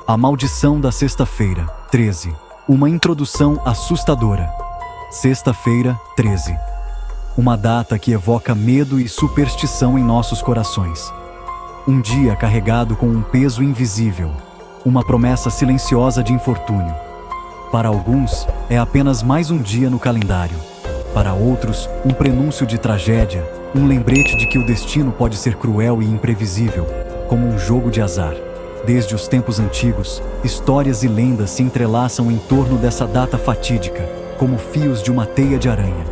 A Maldição da Sexta-feira, 13. Uma introdução assustadora. Sexta-feira, 13. Uma data que evoca medo e superstição em nossos corações. Um dia carregado com um peso invisível, uma promessa silenciosa de infortúnio. Para alguns, é apenas mais um dia no calendário. Para outros, um prenúncio de tragédia, um lembrete de que o destino pode ser cruel e imprevisível, como um jogo de azar. Desde os tempos antigos, histórias e lendas se entrelaçam em torno dessa data fatídica, como fios de uma teia de aranha.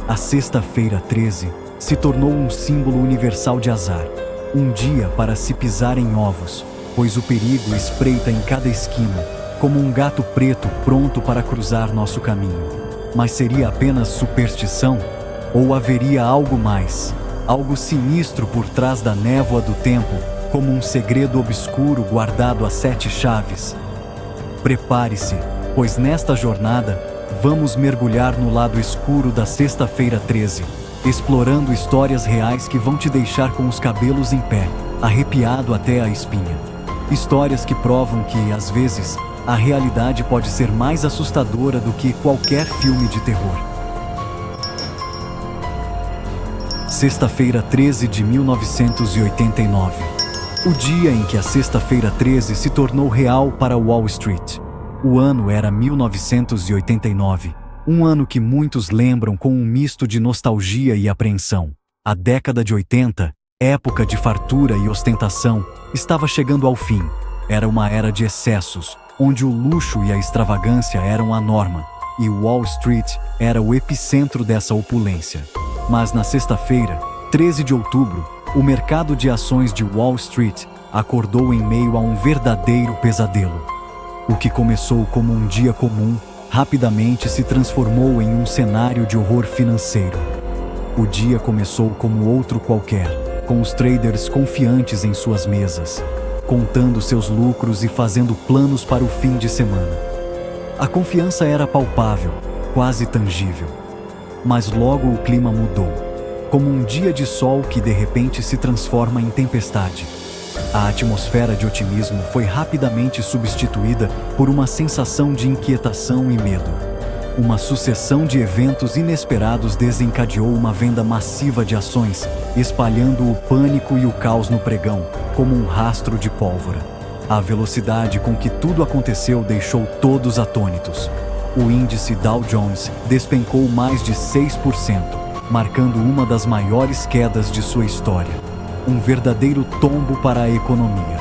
A Sexta-feira 13 se tornou um símbolo universal de azar. Um dia para se pisar em ovos, pois o perigo espreita em cada esquina, como um gato preto pronto para cruzar nosso caminho. Mas seria apenas superstição? Ou haveria algo mais? Algo sinistro por trás da névoa do tempo, como um segredo obscuro guardado a 7 chaves? Prepare-se, pois nesta jornada, vamos mergulhar no lado escuro da Sexta-feira 13, explorando histórias reais que vão te deixar com os cabelos em pé, arrepiado até a espinha. Histórias que provam que, às vezes, a realidade pode ser mais assustadora do que qualquer filme de terror. Sexta-feira 13 de 1989. O dia em que a Sexta-feira 13 se tornou real para Wall Street. O ano era 1989. Um ano que muitos lembram com um misto de nostalgia e apreensão. A década de 80, época de fartura e ostentação, estava chegando ao fim. Era uma era de excessos, onde o luxo e a extravagância eram a norma, e Wall Street era o epicentro dessa opulência. Mas na sexta-feira, 13 de outubro, o mercado de ações de Wall Street acordou em meio a um verdadeiro pesadelo. O que começou como um dia comum, rapidamente se transformou em um cenário de horror financeiro. O dia começou como outro qualquer, com os traders confiantes em suas mesas, contando seus lucros e fazendo planos para o fim de semana. A confiança era palpável, quase tangível. Mas logo o clima mudou, como um dia de sol que de repente se transforma em tempestade. A atmosfera de otimismo foi rapidamente substituída por uma sensação de inquietação e medo. Uma sucessão de eventos inesperados desencadeou uma venda massiva de ações, espalhando o pânico e o caos no pregão, como um rastro de pólvora. A velocidade com que tudo aconteceu deixou todos atônitos. O índice Dow Jones despencou mais de 6%, marcando uma das maiores quedas de sua história. Um verdadeiro tombo para a economia.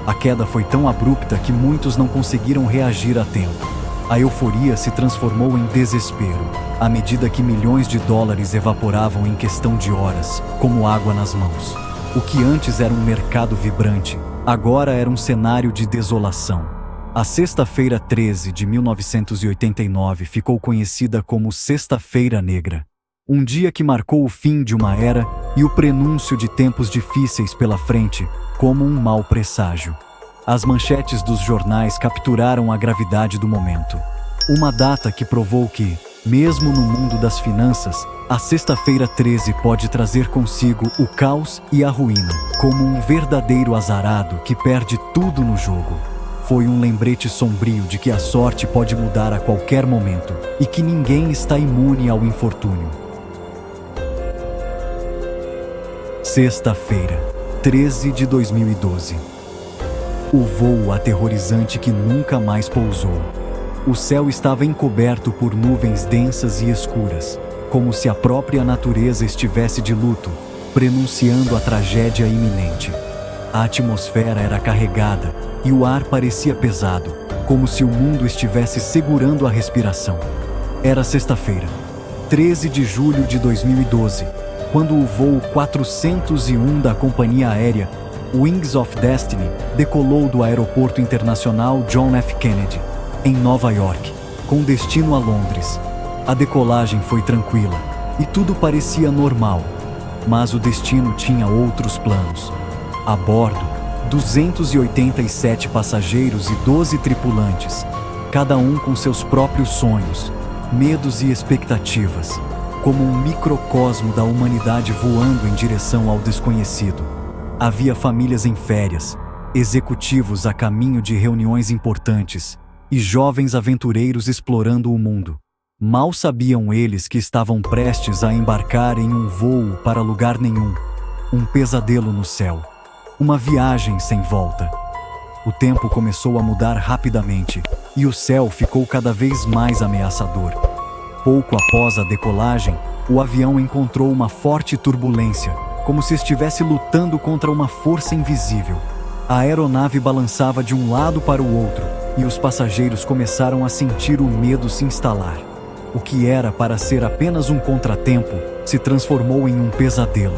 A queda foi tão abrupta que muitos não conseguiram reagir a tempo. A euforia se transformou em desespero, à medida que milhões de dólares evaporavam em questão de horas, como água nas mãos. O que antes era um mercado vibrante, agora era um cenário de desolação. A Sexta-feira 13 de 1989 ficou conhecida como Sexta-feira Negra. Um dia que marcou o fim de uma era e o prenúncio de tempos difíceis pela frente, como um mau presságio. As manchetes dos jornais capturaram a gravidade do momento. Uma data que provou que, mesmo no mundo das finanças, a Sexta-feira 13 pode trazer consigo o caos e a ruína, como um verdadeiro azarado que perde tudo no jogo. Foi um lembrete sombrio de que a sorte pode mudar a qualquer momento e que ninguém está imune ao infortúnio. Sexta-feira, 13 de 2012. O voo aterrorizante que nunca mais pousou. O céu estava encoberto por nuvens densas e escuras, como se a própria natureza estivesse de luto, prenunciando a tragédia iminente. A atmosfera era carregada e o ar parecia pesado, como se o mundo estivesse segurando a respiração. Era sexta-feira, 13 de julho de 2012, quando o voo 401 da companhia aérea Wings of Destiny decolou do Aeroporto Internacional John F. Kennedy, em Nova York, com destino a Londres. A decolagem foi tranquila e tudo parecia normal, mas o destino tinha outros planos. A bordo, 287 passageiros e 12 tripulantes, cada um com seus próprios sonhos, medos e expectativas, como um microcosmo da humanidade voando em direção ao desconhecido. Havia famílias em férias, executivos a caminho de reuniões importantes e jovens aventureiros explorando o mundo. Mal sabiam eles que estavam prestes a embarcar em um voo para lugar nenhum, um pesadelo no céu, uma viagem sem volta. O tempo começou a mudar rapidamente e o céu ficou cada vez mais ameaçador. Pouco após a decolagem, o avião encontrou uma forte turbulência, como se estivesse lutando contra uma força invisível. A aeronave balançava de um lado para o outro e os passageiros começaram a sentir o medo se instalar. O que era para ser apenas um contratempo se transformou em um pesadelo.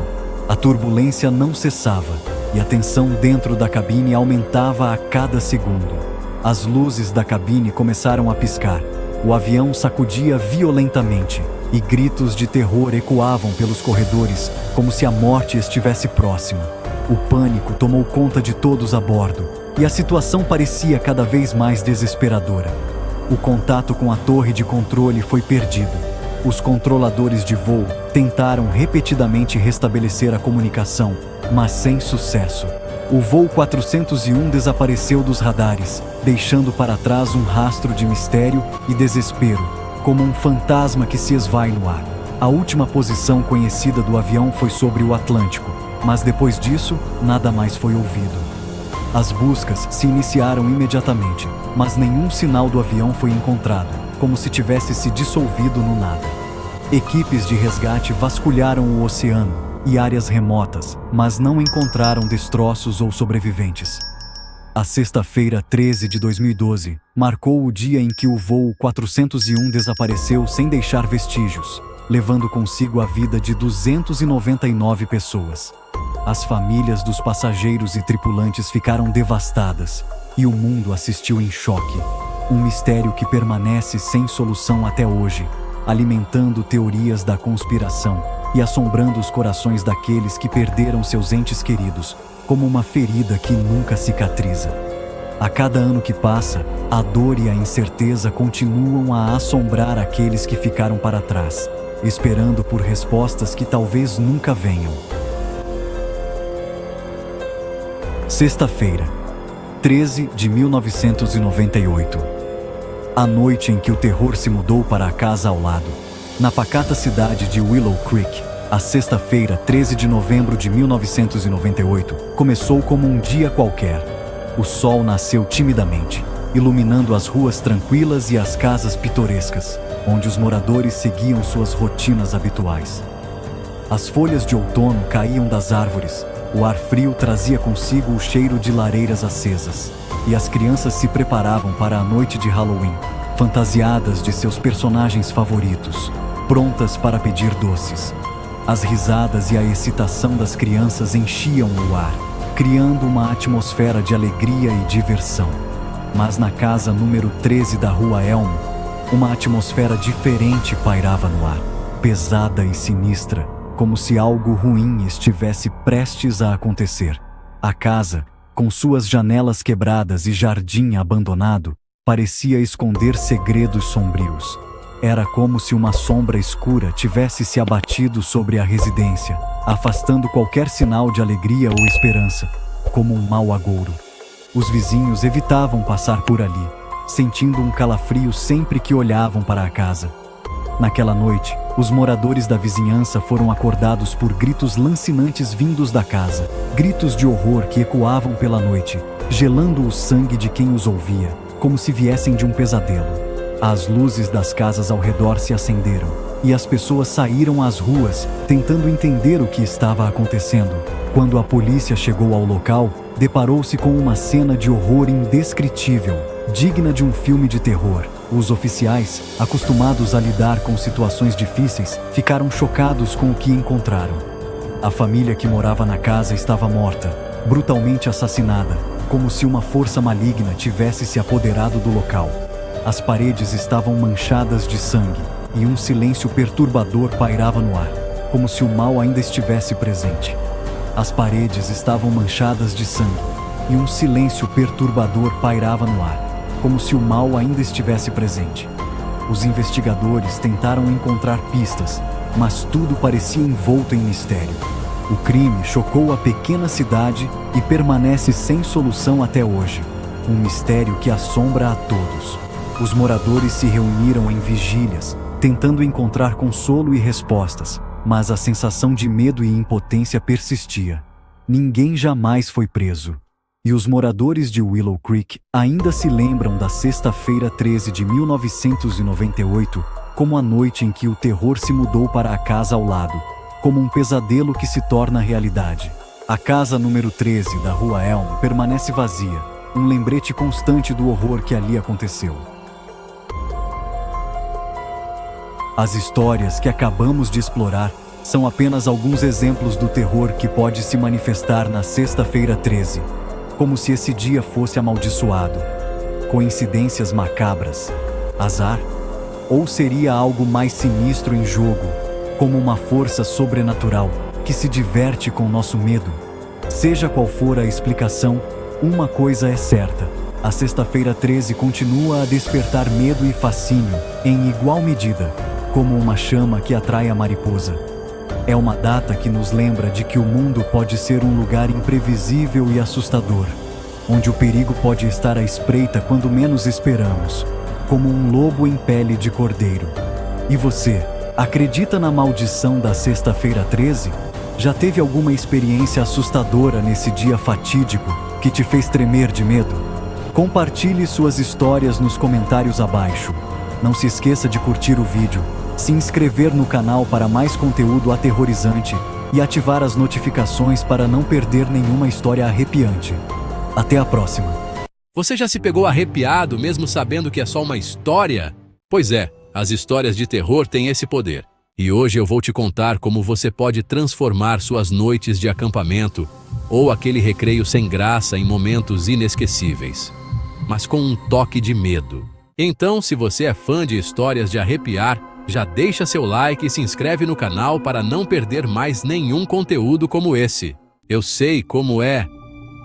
A turbulência não cessava e a tensão dentro da cabine aumentava a cada segundo. As luzes da cabine começaram a piscar. O avião sacudia violentamente e gritos de terror ecoavam pelos corredores, como se a morte estivesse próxima. O pânico tomou conta de todos a bordo e a situação parecia cada vez mais desesperadora. O contato com a torre de controle foi perdido. Os controladores de voo tentaram repetidamente restabelecer a comunicação, mas sem sucesso. O voo 401 desapareceu dos radares, deixando para trás um rastro de mistério e desespero, como um fantasma que se esvai no ar. A última posição conhecida do avião foi sobre o Atlântico, mas depois disso, nada mais foi ouvido. As buscas se iniciaram imediatamente, mas nenhum sinal do avião foi encontrado, como se tivesse se dissolvido no nada. Equipes de resgate vasculharam o oceano e áreas remotas, mas não encontraram destroços ou sobreviventes. A sexta-feira 13 de 2012 marcou o dia em que o voo 401 desapareceu sem deixar vestígios, levando consigo a vida de 299 pessoas. As famílias dos passageiros e tripulantes ficaram devastadas e o mundo assistiu em choque. Um mistério que permanece sem solução até hoje, alimentando teorias da conspiração e assombrando os corações daqueles que perderam seus entes queridos, como uma ferida que nunca cicatriza. A cada ano que passa, a dor e a incerteza continuam a assombrar aqueles que ficaram para trás, esperando por respostas que talvez nunca venham. Sexta-feira, 13 de 1998. A noite em que o terror se mudou para a casa ao lado. Na pacata cidade de Willow Creek, a sexta-feira, 13 de novembro de 1998, começou como um dia qualquer. O sol nasceu timidamente, iluminando as ruas tranquilas e as casas pitorescas, onde os moradores seguiam suas rotinas habituais. As folhas de outono caíam das árvores, o ar frio trazia consigo o cheiro de lareiras acesas, e as crianças se preparavam para a noite de Halloween, fantasiadas de seus personagens favoritos, prontas para pedir doces. As risadas e a excitação das crianças enchiam o ar, criando uma atmosfera de alegria e diversão. Mas na casa número 13 da Rua Elmo, uma atmosfera diferente pairava no ar, pesada e sinistra, como se algo ruim estivesse prestes a acontecer. A casa, com suas janelas quebradas e jardim abandonado, parecia esconder segredos sombrios. Era como se uma sombra escura tivesse se abatido sobre a residência, afastando qualquer sinal de alegria ou esperança, como um mau agouro. Os vizinhos evitavam passar por ali, sentindo um calafrio sempre que olhavam para a casa. Naquela noite, os moradores da vizinhança foram acordados por gritos lancinantes vindos da casa, gritos de horror que ecoavam pela noite, gelando o sangue de quem os ouvia, como se viessem de um pesadelo. As luzes das casas ao redor se acenderam, e as pessoas saíram às ruas, tentando entender o que estava acontecendo. Quando a polícia chegou ao local, deparou-se com uma cena de horror indescritível, digna de um filme de terror. Os oficiais, acostumados a lidar com situações difíceis, ficaram chocados com o que encontraram. A família que morava na casa estava morta, brutalmente assassinada, como se uma força maligna tivesse se apoderado do local. As paredes estavam manchadas de sangue e um silêncio perturbador pairava no ar, como se o mal ainda estivesse presente. As paredes estavam manchadas de sangue e um silêncio perturbador pairava no ar, como se o mal ainda estivesse presente. Os investigadores tentaram encontrar pistas, mas tudo parecia envolto em mistério. O crime chocou a pequena cidade e permanece sem solução até hoje. Um mistério que assombra a todos. Os moradores se reuniram em vigílias, tentando encontrar consolo e respostas, mas a sensação de medo e impotência persistia. Ninguém jamais foi preso. E os moradores de Willow Creek ainda se lembram da sexta-feira 13 de 1998 como a noite em que o terror se mudou para a casa ao lado, como um pesadelo que se torna realidade. A casa número 13 da Rua Elm permanece vazia, um lembrete constante do horror que ali aconteceu. As histórias que acabamos de explorar são apenas alguns exemplos do terror que pode se manifestar na sexta-feira 13, como se esse dia fosse amaldiçoado. Coincidências macabras? Azar? Ou seria algo mais sinistro em jogo, como uma força sobrenatural que se diverte com nosso medo? Seja qual for a explicação, uma coisa é certa: a sexta-feira 13 continua a despertar medo e fascínio em igual medida, como uma chama que atrai a mariposa. É uma data que nos lembra de que o mundo pode ser um lugar imprevisível e assustador, onde o perigo pode estar à espreita quando menos esperamos, como um lobo em pele de cordeiro. E você, acredita na maldição da sexta-feira 13? Já teve alguma experiência assustadora nesse dia fatídico que te fez tremer de medo? Compartilhe suas histórias nos comentários abaixo. Não se esqueça de curtir o vídeo, se inscrever no canal para mais conteúdo aterrorizante e ativar as notificações para não perder nenhuma história arrepiante. Até a próxima! Você já se pegou arrepiado mesmo sabendo que é só uma história? Pois é, as histórias de terror têm esse poder. E hoje eu vou te contar como você pode transformar suas noites de acampamento ou aquele recreio sem graça em momentos inesquecíveis, mas com um toque de medo. Então, se você é fã de histórias de arrepiar, já deixa seu like e se inscreve no canal para não perder mais nenhum conteúdo como esse. Eu sei como é.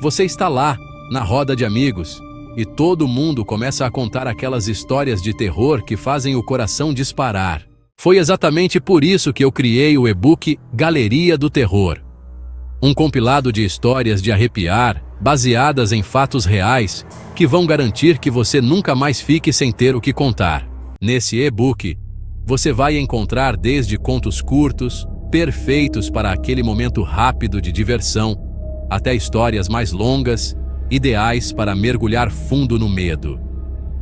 Você está lá, na roda de amigos, e todo mundo começa a contar aquelas histórias de terror que fazem o coração disparar. Foi exatamente por isso que eu criei o e-book Galeria do Terror. Um compilado de histórias de arrepiar, baseadas em fatos reais, que vão garantir que você nunca mais fique sem ter o que contar. Nesse e-book, você vai encontrar desde contos curtos, perfeitos para aquele momento rápido de diversão, até histórias mais longas, ideais para mergulhar fundo no medo.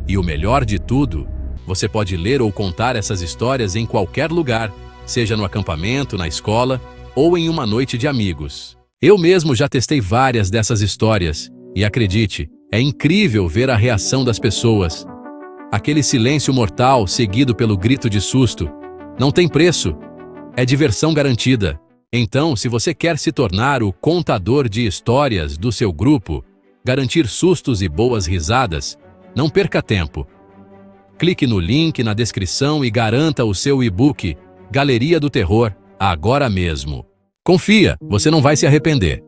E o melhor de tudo, você pode ler ou contar essas histórias em qualquer lugar, seja no acampamento, na escola ou em uma noite de amigos. Eu mesmo já testei várias dessas histórias e acredite, é incrível ver a reação das pessoas. Aquele silêncio mortal seguido pelo grito de susto. Não tem preço. É diversão garantida. Então, se você quer se tornar o contador de histórias do seu grupo, garantir sustos e boas risadas, não perca tempo. Clique no link na descrição e garanta o seu e-book Galeria do Terror agora mesmo. Confia, você não vai se arrepender.